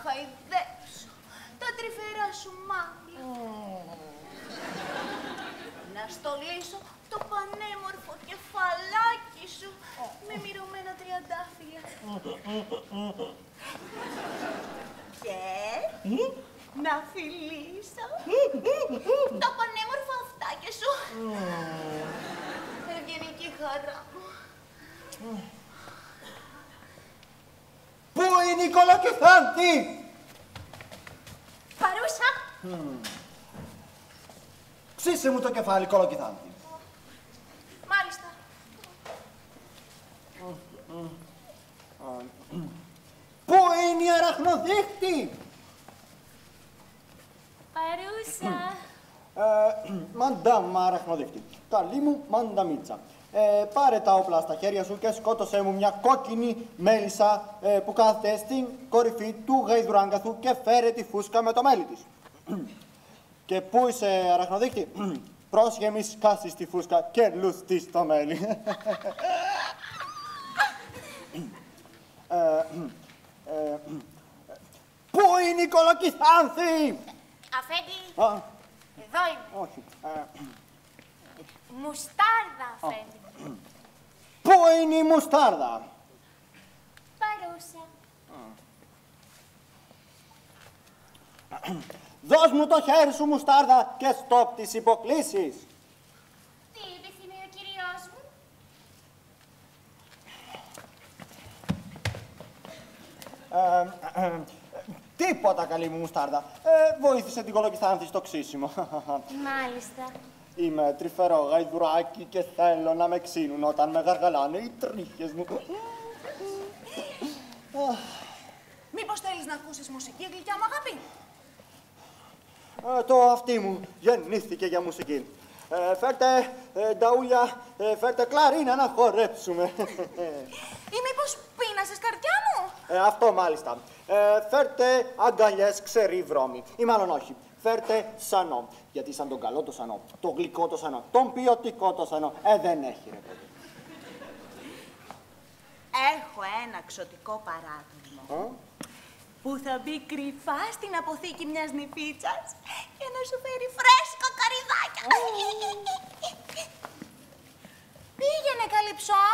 χαϊδέψω τα τρυφερά σου μάτια. Να στολίσω το πανέμορφο κεφαλάκι σου με μυρωμένα τριαντάφυλλα. Και να φιλήσω τα πανέμορφα αυτάκια σου. Ευγενική χαρά μου. Πού είναι η Κολοκυθάνθη? Παρούσα. Ξύσε μου το κεφάλι, Κολοκυθάνθη. Μάλιστα. Πού είναι η αραχνοδίχτη? Παρούσα. Μαντάμ αραχνοδίχτη. Καλή μου μανταμίτσα. Πάρε τα όπλα στα χέρια σου και σκότωσέ μου μια κόκκινη μέλισσα που κάθεται στην κορυφή του γαϊδουράγκαθου και φέρε τη φούσκα με το μέλι της. Και πού είσαι, αραχνοδίχτη? Πρόσχε μη σκάσεις τη φούσκα και λουστείς το μέλι. Πού είναι η Κολοκυθάνθη? Αφέντη, Α, εδώ είμαι. όχι. Μουστάρδα, αφέντη. Πού είναι η μουστάρδα? Παρούσα. Δώσ' μου το χέρι σου, μουστάρδα, και στόπ τις υποκλήσεις. Τι επιθυμεί ο κυριός μου? Τίποτα, καλή μου μουστάρδα. Βοήθησε την Κολοκυθάνθη στο ξύσιμο. Μάλιστα. Είμαι τρυφερό γαϊδουράκι και θέλω να με ξύνουν όταν με γαργαλάνε οι τρίχες μου. Μήπως θέλεις να ακούσεις μουσική, γλυκιά μου αγάπη? Το αυτί μου γεννήθηκε για μουσική. Φέρτε νταούλια, φέρτε κλαρίνα να χορέψουμε. Ή μήπως πείνασες, καρδιά μου? Αυτό μάλιστα. Φέρτε αγκαλιές ξερή βρώμη. Ή μάλλον όχι. Φέρτε σανό. Γιατί σαν τον καλό το σανό, το γλυκό το σανό, τον ποιοτικό το σανό, δεν έχει ρε παιδί. Έχω ένα ξωτικό παράδειγμα που θα μπει κρυφά στην αποθήκη μιας νηφίτσας για να σου φέρει φρέσκα καρυδάκια. Πήγαινε, Καλυψό.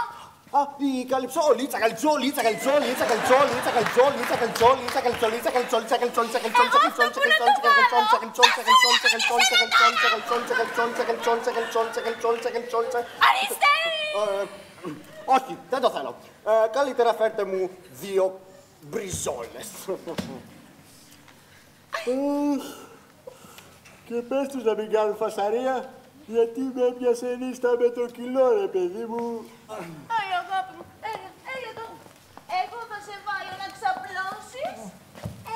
Η Καλυψό, λίτσα, Καλυψό, λίτσα, Καλυψό, λίτσα, Καλυψό, λίτσα, Καλυψό, λίτσα, Καλυψό, λίτσα, Καλυψό, λίτσα, Καλυψό, λίτσα, Καλυψό, λίτσα, Καλυψό, λίτσα, Καλυψό, λίτσα, Καλυψό, λίτσα, Ορίστε! όχι, δεν το θέλω. Καλύτερα φέρτε μου 2 μπριζόλες. Και πες τους να μην κάνουν φασαρία, γιατί με έπιασε νύστα με το κιλό, ρε παιδί μου. Άι, αγάπη μου, έλα εδώ. Εγώ θα σε βάλω να ξαπλώσεις.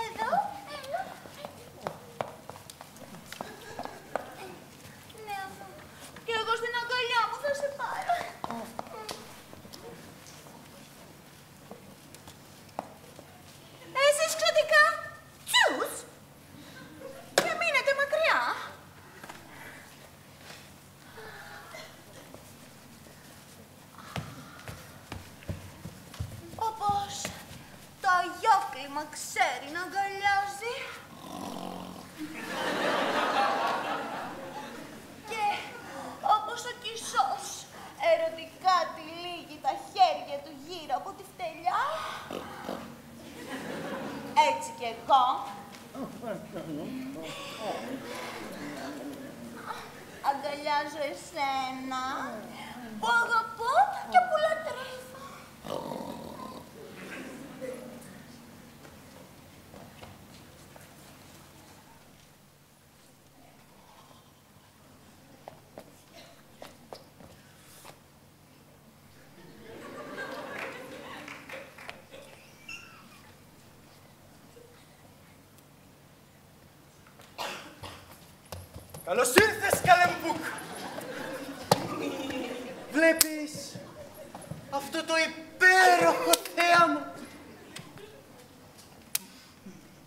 Εδώ, έλα. Ναι, αυτό. Και εγώ στην αγκαλιά μου θα σε πάρω. Εσείς ξωτικά, τσους. Και μείνετε μακριά. Όπως το αγιόκλημα ξέρει να αγκαλιάζει. Και όπως ο Κισός ερωτικά τυλίγει τα χέρια του γύρω από τη φτελιά. Έτσι κι εγώ. Αγκαλιάζω εσένα που αγαπώ και που λατρεύω. Καλώς ήρθες, Καλεμπούκ. Βλέπεις αυτό το υπέροχο θέαμα.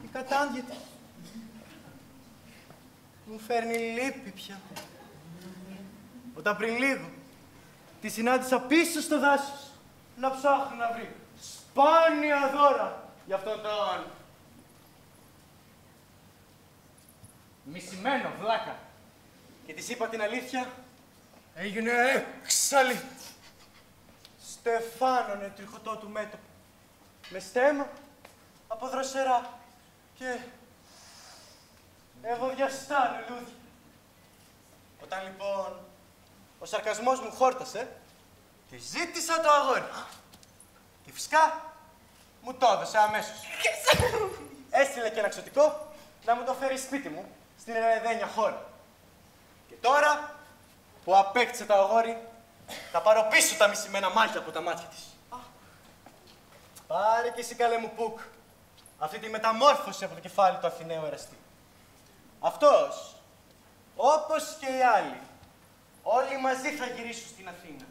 Η κατάντητη μου φέρνει λύπη πια. Όταν πριν λίγο τη συνάντησα πίσω στο δάσος να ψάχνει να βρει σπάνια δώρα για αυτόν τον Μισημένο, βλάκα. Και της είπα την αλήθεια. Έγινε έξαλλη. Στεφάνωνε τριχωτό του μέτωπο. Με στέμα από δροσερά και ευωδιαστά λουλούδια. Όταν λοιπόν ο σαρκασμός μου χόρτασε και ζήτησα το αγόρι. Και φυσικά μου το έδωσε αμέσως. Έστειλε και ένα ξωτικό να μου το φέρει σπίτι μου στην Ερεδένια χώρα. Και τώρα που απέκτησε το αγόρι, θα πάρω πίσω τα μισημένα μάτια από τα μάτια της. Πάρε και εσύ καλέ μου Πουκ, αυτή τη μεταμόρφωση από το κεφάλι του Αθηναίου εραστή. Αυτός, όπως και οι άλλοι, όλοι μαζί θα γυρίσουν στην Αθήνα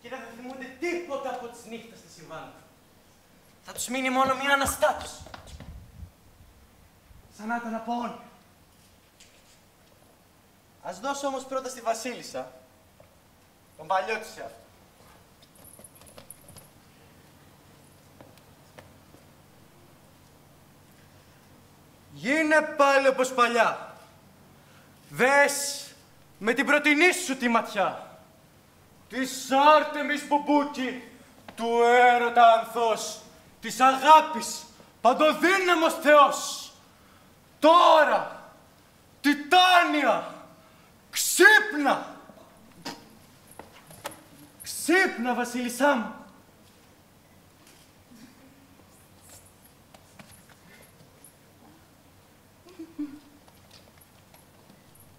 και δεν θα θυμούνται τίποτα από τις νύχτες στη Συμβάντα. Θα τους μείνει μόνο μια αναστάτωση. Σαν να ήταν από όνειρο. Ας δώσω όμως πρώτα στη Βασίλισσα τον παλιό της εαυτό. Γίνε πάλι όπως παλιά. Δες με την πρωτινή σου τη ματιά της Άρτεμις Μπουμπούκη, του έρωτα ανθός, της αγάπης παντοδύναμος Θεός. Τώρα, Τιτάνια, ξύπνα! Ξύπνα, Βασίλισσά μου!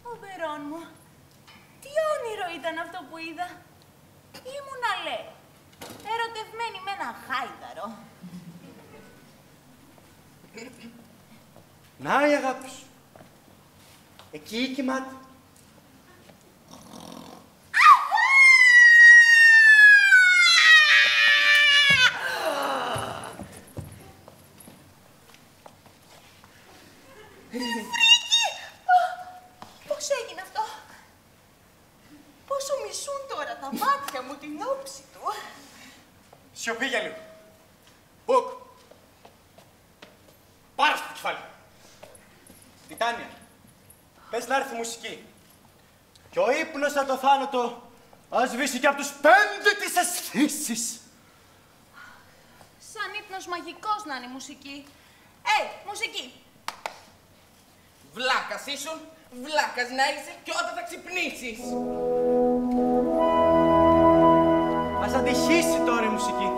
Ω Βερόν μου, τι όνειρο ήταν αυτό που είδα. Ήμουνα, λέει, ερωτευμένη με ένα χάιδαρο. Να η αγάπη σου. Εκεί κοιμάται. Πώς έγινε αυτό? Πόσο μισούν τώρα τα μάτια μου την όψη του. Σιωπή για λίγο. Μπουκ. Πάρε στο κεφάλι. Τιτάνια, πες να έρθει η μουσική. Και ο ύπνος σαν το θάνατο ας σβήσει και από τους 5 της αισθήσεις. Σαν ύπνος μαγικός να είναι η μουσική. Μουσική. Βλάκας ήσουν, βλάκας να είσαι και όταν θα ξυπνήσεις. Ας αντυχήσει τώρα η μουσική.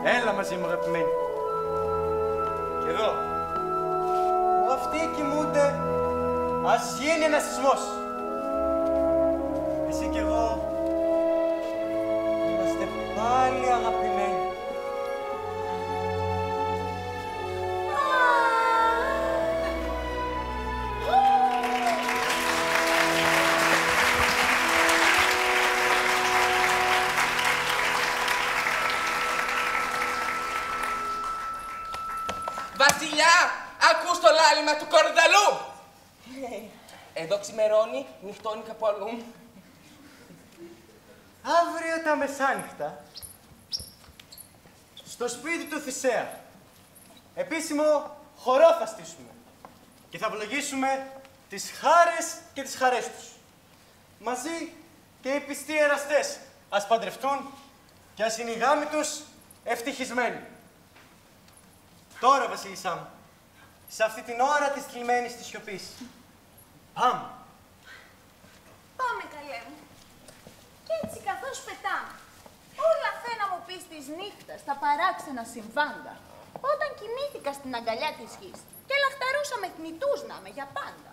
Έλα μαζί μου, αγαπημένη. Και εδώ, που αυτοί κοιμούνται, ας γίνει ένας σεισμός. Εσύ κι εγώ είμαστε πάλι αγαπημένοι. Βασιλιά, ακούς το λάλημα του κορδαλού. Εδώ ξημερώνει, νυχτώνει κάπου αλλού. Αύριο τα μεσάνυχτα, στο σπίτι του Θησέα, επίσημο χορό θα στήσουμε και θα ευλογήσουμε τις χάρες και τις χαρές τους. Μαζί και οι πιστοί εραστές ας παντρευτούν και ας είναι οι γάμοι τους ευτυχισμένοι. Τώρα, Βασίλισσά μου, σε αυτή την ώρα της θλιμμένης της σιωπής, πάμε. Πάμε, καλέ μου. Κι έτσι καθώς πετάμε, όλα θέ να μου πεις της νύχτας τα παράξενα συμβάντα, όταν κοιμήθηκα στην αγκαλιά της γης και λαχταρούσα με θνητούς να είμαι για πάντα.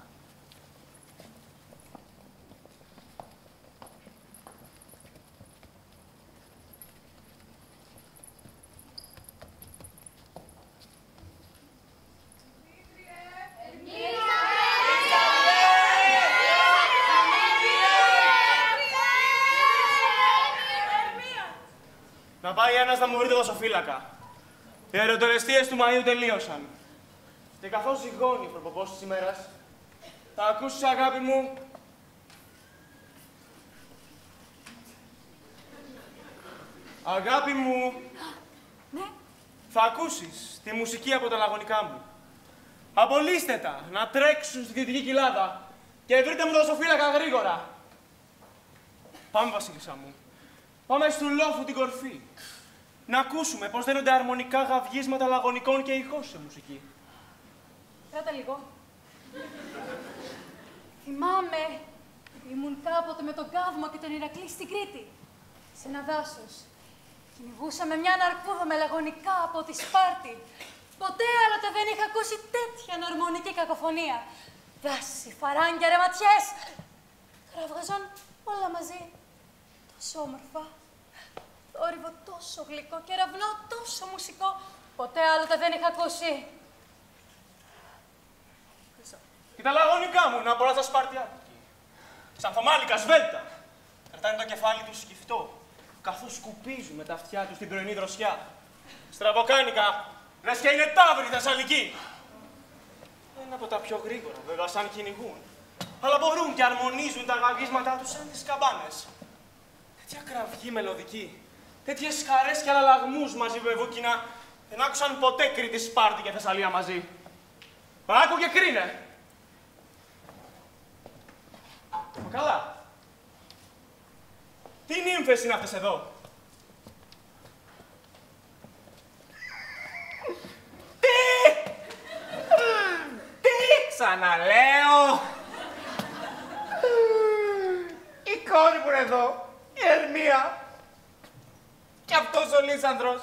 Να πάει ένας να μου βρείτε δοσοφύλακα. Οι ερωτελεστίες του Μαΐου τελείωσαν. Και καθώς ζυγώνει ο προποπός της ημέρας, θα ακούσεις, αγάπη μου, αγάπη μου, Ναι. θα ακούσεις τη μουσική από τα λαγωνικά μου. Απολύστε τα, να τρέξουν στη Δυτική Κοιλάδα και βρείτε μου το δασοφύλακα γρήγορα. Πάμε, Βασίλισσα μου. Πάμε στου λόφου την κορφή. Να ακούσουμε πώς δένονται αρμονικά γαυγίσματα λαγωνικών και ηχώς σε μουσική. Κράτα λίγο. Θυμάμαι, ήμουν κάποτε με τον Καύμα και τον Ηρακλή στην Κρήτη, σε ένα δάσος. Κυνηγούσαμε μια ναρκούδα με λαγωνικά από τη Σπάρτη. Ποτέ άλλοτε δεν είχα ακούσει τέτοια νορμονική κακοφωνία. Δάση, φαράγγια, ρεματιές. Κραυγαζαν όλα μαζί. Τόσο όμορφα. Θόρυβο τόσο γλυκό και ραβνό τόσο μουσικό. Ποτέ άλλοτε δεν είχα ακούσει. Και τα λαγωνικά μου να μπορώ στα σπαρτιάτικη. Σαν θωμάλικα σβέλτα. Κρατάνε το κεφάλι τους σκυφτό, καθώς σκουπίζουν με τα αυτιά τους την πρωινή δροσιά. Στραβοκάνικα, λες και είναι ταύροι Θεσσαλικοί. Είναι από τα πιο γρήγορα, βέβαια, σαν κυνηγούν. Αλλά μπορούν και αρμονίζουν τα γαυγίσματά τους σαν τις καμπάνες. Τέτοια κραυγή μελωδική, τέτοιες χαρές και αλλαλαγμούς μαζί με βούκινα, δεν άκουσαν ποτέ Κρήτη, Σπάρτη και Θεσσαλία μαζί. Μα άκου και κρίνε. Μα καλά. Τι νύμφες είναι αυτές εδώ? Τι ξαναλέω. Η κόρη μου είναι εδώ, η Ερμία. Και αυτός ο Λύσανδρος.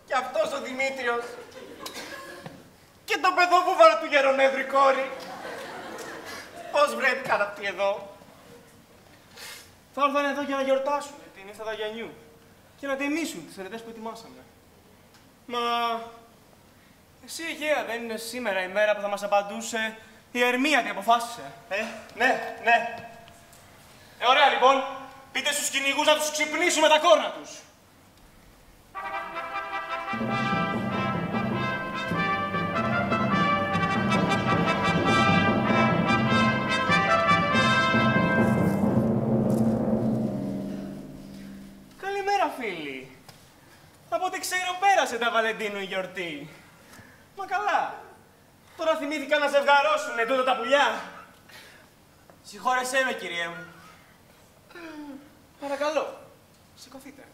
Και αυτός ο Δημήτριος. Και το παιδόβουβαρο του Γερονέδρου η κόρη. Πώς βρέθηκαν αυτοί εδώ? Θα έρθουν εδώ για να γιορτάσουν την ύφτα Δαγιανιού και να τιμήσουν τις ερετές που ετοιμάσαμε. Μα εσύ, Αιγαία, δεν είναι σήμερα η μέρα που θα μας απαντούσε η Ερμία τι αποφάσισε? Ναι. Ωραία λοιπόν. Πείτε στους κυνηγούς να τους ξυπνήσουμε τα κόρνα τους. Καλημέρα, φίλοι. Από ό,τι ξέρω πέρασε τα Βαλεντίνου η γιορτή. Μα καλά. Τώρα θυμήθηκαν να ζευγαρώσουνε τούτα τα πουλιά. Συγχώρεσέ με, κυριέ μου. Παρακαλώ, σηκωθείτε.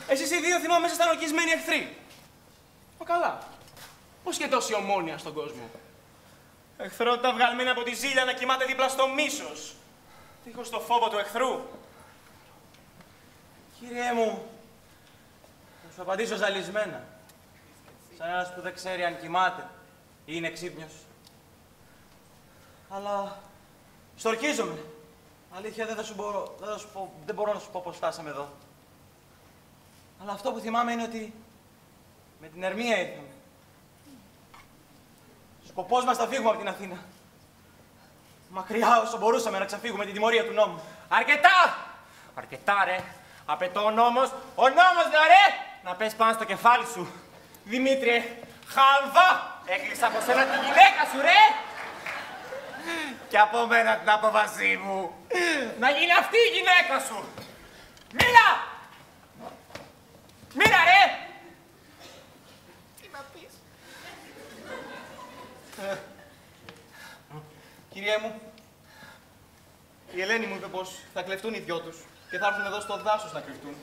Εσείς οι δύο θυμάμαι ήσασταν ορκισμένοι εχθροί. Μα καλά. Πώς και τόση ομόνοια στον κόσμο? Εχθρότητα βγαλμένη από τη ζήλια να κοιμάται δίπλα στο μίσος. Δίχως το φόβο του εχθρού. Κύριε μου, θα σου απαντήσω ζαλισμένα. Σαν ένας που δεν ξέρει αν κοιμάται ή είναι ξύπνιος. Αλλά στορκίζομαι. Αλήθεια δεν μπορώ να σου πω πώς φτάσαμε εδώ. Αλλά αυτό που θυμάμαι είναι ότι με την Ερμία ήρθαμε. Σκοπός μας θα φύγουμε από την Αθήνα. Μακριά όσο μπορούσαμε να ξαφύγουμε την τιμωρία του νόμου. Αρκετά! Αρκετά, ρε. Απαιτώ ο νόμος ρε! Να πες πάνω στο κεφάλι σου. Δημήτριε, χαλβά! Έκλεισα από σένα τη γυναίκα σου, ρε! Και από μένα την απόβασή μου. Να γίνει αυτή η γυναίκα σου. Μίλα! Μίλα, ρε! Τι να πεις? Κυριέ μου, η Ελένη μου είπε πως θα κλεφτούν οι δυο τους και θα έρθουν εδώ στο δάσος να κρυφτούν.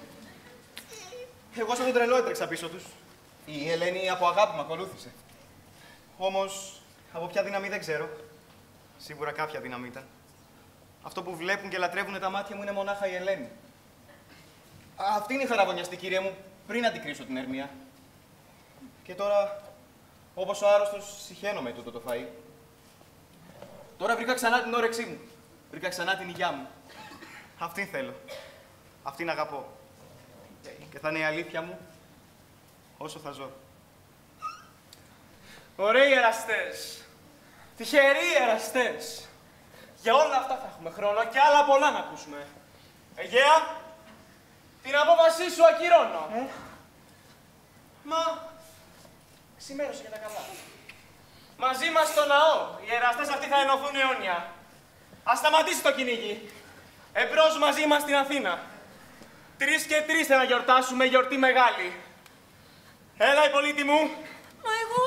Εγώ σαν τον τρελό έτρεξα πίσω τους. Η Ελένη από αγάπη με ακολούθησε. Όμως, από ποια δύναμη δεν ξέρω. Σίγουρα κάποια δύναμη ήταν. Αυτό που βλέπουν και λατρεύουν τα μάτια μου είναι μονάχα η Ελένη. Αυτή είναι η χαραγωνιαστή, κύριε μου, πριν αντικρίσω την Ερμία. Και τώρα, όπως ο άρρωστος, συχαίνω με τούτο το φαΐ. Τώρα βρήκα ξανά την όρεξή μου. Βρήκα ξανά την υγειά μου. Αυτήν θέλω. Αυτήν αγαπώ. Και θα είναι η αλήθεια μου όσο θα ζω. Ωραίοι εραστές. Τυχεροί εραστές. Για όλα αυτά θα έχουμε χρόνο και άλλα πολλά να ακούσουμε. Αιγαία, την απόφασή σου ακυρώνω. Μα, ξημέρωσε για τα καλά. Μαζί μας στο ναό, οι εραστές αυτοί θα ενωθούν αιώνια. Ας σταματήσει το κυνήγι. Εμπρός μαζί μας στην Αθήνα. 3 και 3 θα να γιορτάσουμε γιορτή μεγάλη. Έλα, Υπολίτη μου. Μα εγώ...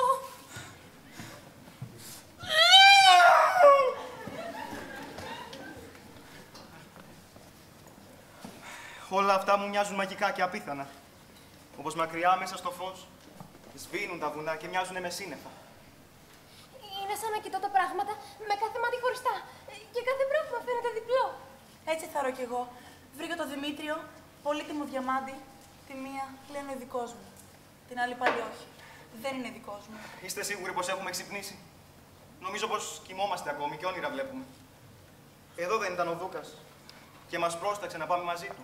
Όλα αυτά μου μοιάζουν μαγικά και απίθανα. Όπως μακριά μέσα στο φως, σβήνουν τα βουνά και μοιάζουν με σύννεφα. Είναι σαν να κοιτώ τα πράγματα με κάθε μάτι χωριστά. Και κάθε πράγμα φαίνεται διπλό. Έτσι θα ρω κι εγώ. Βρήκα το Δημήτριο, πολύτιμο διαμάντι. Τη μία λένε δικός μου. Την άλλη πάλι όχι. Δεν είναι δικός μου. Είστε σίγουροι πως έχουμε ξυπνήσει? Νομίζω πως κοιμόμαστε ακόμη και όνειρα βλέπουμε. Εδώ δεν ήταν ο Δούκας και μας πρόσταξε να πάμε μαζί του.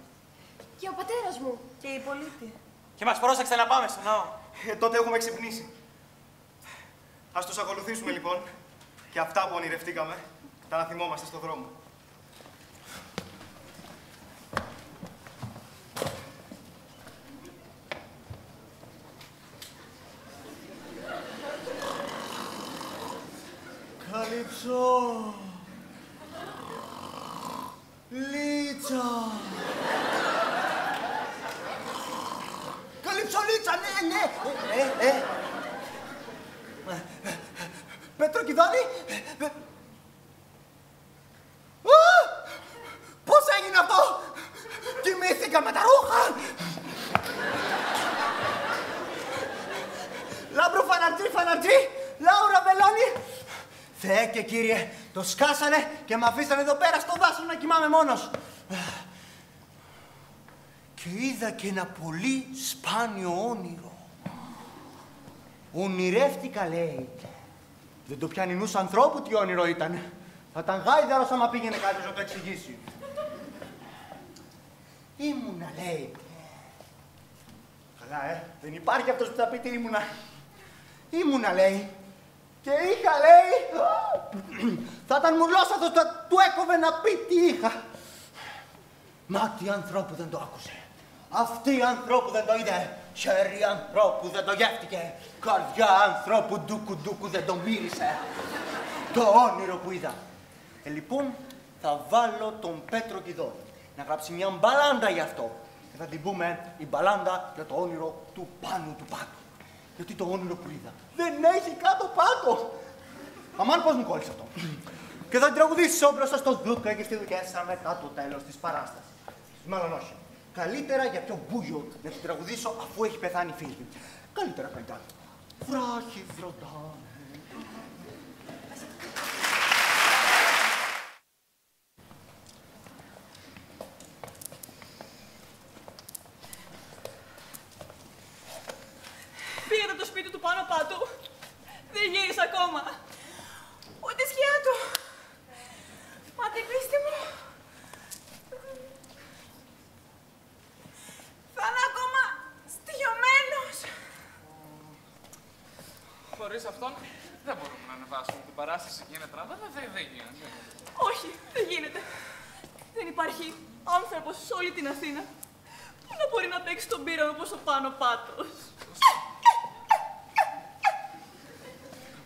Και ο πατέρας μου. Και η Πολύτη. Και μας πρόσεξε να πάμε στο ναό. Τότε έχουμε ξυπνήσει. Ας τους ακολουθήσουμε λοιπόν και αυτά που ονειρευτήκαμε τα να θυμόμαστε στον δρόμο. Καλύψω. Λίτσα. Καλύψω Λίτσα, ναι. Πετροκυδόνι. Πώς έγινε αυτό? Κοιμήθηκα με τα ρούχα. Λάμπρο φαναρτζή, Λάουρα Βελόνι. Θεέ και Κύριε, το σκάσανε και με αφήσανε εδώ πέρα στο δάσο να κοιμάμαι μόνος. Και είδα και ένα πολύ σπάνιο όνειρο. Ονειρεύτηκα, λέει. Δεν το πιάνει νους ανθρώπου τι όνειρο ήταν. Θα ήταν γάιδαρος άμα πήγαινε κάποιος να το εξηγήσει. Ήμουνα, λέει. Καλά, δεν υπάρχει αυτός που θα πει τι ήμουνα. Ήμουνα, λέει. Και είχα, λέει. Θα ήταν μουρλόσαθος, του έκοβε να πει τι είχα. Μάτι ανθρώπου δεν το άκουσε. Αυτή ανθρώπου δεν το είδε. Χέρι ανθρώπου δεν το γεύτηκε. Καρδιά ανθρώπου ντούκου δεν το μύρισε. Το όνειρο που είδα. Λοιπόν, θα βάλω τον Πέτρο Κιδόνη να γράψει μια μπαλάντα γι' αυτό. Και θα την πούμε η μπαλάντα για το όνειρο του Πάνου του Πάτου. Γιατί το όνειρο που είδα δεν έχει κάτω πάτο. Αμάν πώς μου κόλλησε αυτό. Και θα την τραγουδήσω μπροστά στο Δούκα και στη Δουκέσσα μετά το τέλος της παράστασης. Μάλλον όχι. Καλύτερα για πιο μπούγιο να την τραγουδήσω αφού έχει πεθάνει η φίλη. Καλύτερα καλλιτά. Βράχη βροντάνε. Πήγατε από το σπίτι του πάνω πάτου. Δεν γύρισε ακόμα. Ούτε σκιά του. Μα την πίστη μου. Θα είναι ακόμα στοιχειωμένος. Χωρίς αυτόν δεν μπορούμε να ανεβάσουμε την παράσταση και είναι τράβα, δεν γίνεται. Όχι, δεν γίνεται. Δεν υπάρχει άνθρωπος σε όλη την Αθήνα που να μπορεί να παίξει τον πύραυλο όπως ο Πάνο Πάτος.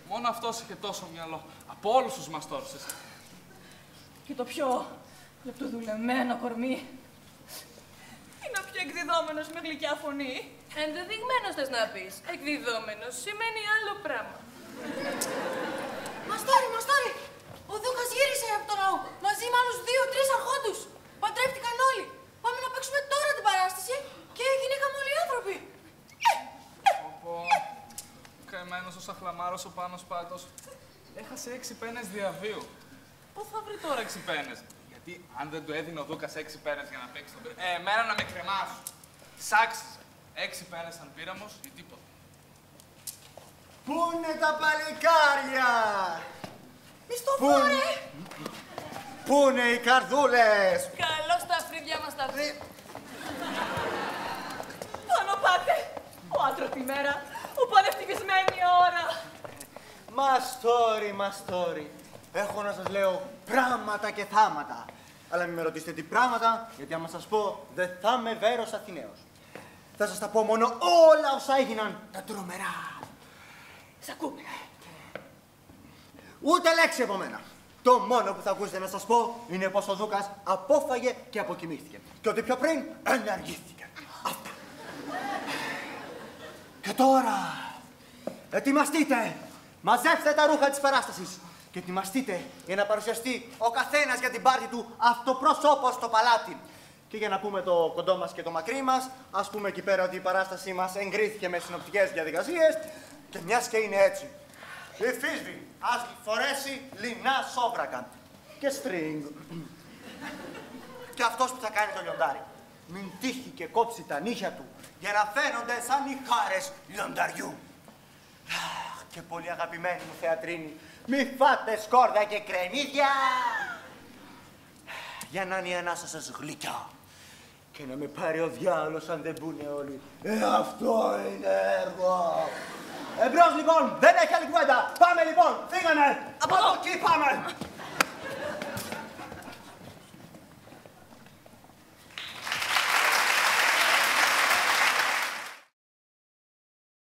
Μόνο αυτός είχε τόσο μυαλό από όλους τους μαστόρσες. Και το πιο λεπτοδουλεμένο κορμί. Είναι ο πιο εκδιδόμενος με γλυκιά φωνή. Ενδεδειγμένος θες να πεις. Εκδιδόμενος σημαίνει άλλο πράγμα. Μαστόρι! Ο Δούκας γύρισε από το ναό μαζί με άλλους 2-3 αρχόντους. Παντρεύτηκαν όλοι. Πάμε να παίξουμε τώρα την παράσταση και γυναίκαμε όλοι οι άνθρωποι. Πω, καημένος ο σαχλαμάρος ο Πάνος Πάτος έχασε 6 πένες διαβίου. Πού θα βρει τώρα 6 πένες? Γιατί αν δεν του έδινε ο Δούκας 6 πένες για να παίξει τον πύραυλο, εμένα να με κρεμάσουν. Σάξιζε. 6 πένες σαν πύραμος ή τίποτα. Πού είναι τα παλικάρια? Μισθοφόρε! Πού είναι οι καρδούλες? Καλώς τα φρύδια μας τα βρει. Πάνω πάτε! Ο άντροπη μέρα, ο πανευτυχισμένη ώρα. Μαστόρι. Έχω να σας λέω πράγματα και θάματα. Αλλά μην με ρωτήσετε τι πράγματα, γιατί άμα σας πω δεν θα είμαι βέρος Αθηναίος. Θα σας τα πω μόνο όλα όσα έγιναν τα τρομερά. Σ' ακούμε. Ούτε λέξη από μένα. Το μόνο που θα ακούσετε να σας πω είναι πως ο Δούκας απόφαγε και αποκοιμήθηκε. Και ότι πιο πριν ενεργήθηκε. Αυτά. Και Και τώρα, ετοιμαστείτε! Μαζέψτε τα ρούχα της παράστασης και ετοιμαστείτε για να παρουσιαστεί ο καθένας για την πάρτη του αυτοπροσώπως στο παλάτι. Και για να πούμε το κοντό μας και το μακρύ μας, ας πούμε εκεί πέρα ότι η παράστασή μας εγκρίθηκε με συνοπτικές διαδικασίες και μιας και είναι έτσι. Η Φίσβη ας φορέσει λινά σόβρακα και στρινγκ. Και αυτός που θα κάνει το λιοντάρι, μην τύχει και κόψει τα νύχια του για να φαίνονται σαν οι χάρες λιονταριού. Και πολύ αγαπημένη μου θεατρίνη, μη φάτε σκόρδα και κρεμμύδια για να είναι η ανάσα σας γλυκιά και να με πάρει ο διάολος αν δεν μπουνε όλοι. Αυτό είναι έργο. Εμπρός λοιπόν, δεν έχει άλλη κουβέντα. Πάμε λοιπόν, φύγανε. Από εδώ εκεί πάμε.